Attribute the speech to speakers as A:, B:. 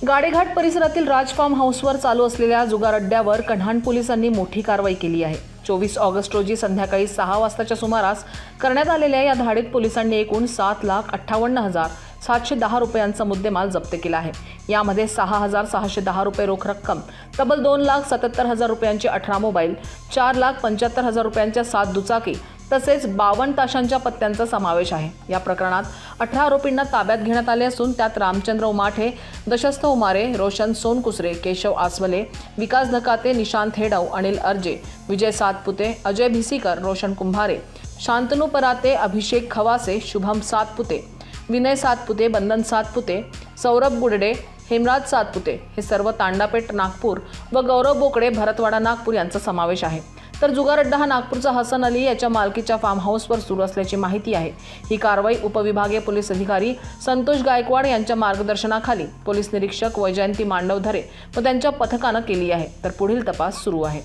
A: गाडेघाट परिसरातील राज फार्म हाऊसवर चालू असलेल्या जुगार अड्ड्यावर कन्हान पोलिसांनी मोठी कारवाई केली आहे। 24 ऑगस्ट रोजी संध्याकाळी 6 वाजताच्या सुमारास करण्यात आलेल्या या धाडीत पोलिसांनी एकूण 7,58,710 रुपयांचा मुद्देमाल जप्त केला आहे। यामध्ये 6,610 रुपये रोख रक्कम, तब्बल 2,77,000 रुपयांचे 18 मोबाईल, 4,75,000 रुपयांच्या 7 दुचाकी तसेच 52 ताशांच्या पत्त्यांचा समावेश आहे। या प्रकरणात 18 आरोपींना ताब्यात घेण्यात आले असून त्यात रामचंद्र उमाठे, दशस्थ उमारे, रोशन सोनकुसरे, केशव आसवले, विकास धकाते, निशांत हेडव, अनिल अर्जे, विजय सातपुते, अजय भिसीकर, रोशन कुंभारे, शांतनु पराते, अभिषेक खवासे, शुभम सातपुते, विनय सातपुते, बंधन सातपुते, सौरभ गुडडे, हेमराज सातपुते हे सर्व तांडापेठ नागपूर व गौरव बोकडे, भरतवाडा नागपूर यांचा समावेश आहे। तर जुगार अड्डा हा नागपूरचा हसन अली याच्या मालकीच्या फार्म हाऊसवर सुरू असल्याची माहिती आहे। ही कारवाई उपविभागीय पोलीस अधिकारी संतोष गायकवाड यांच्या मार्गदर्शनाखाली पोलीस निरीक्षक वैजयंती मांडवधरे व त्यांच्या पथकाने केली आहे। तर पुढील तपास सुरू आहे।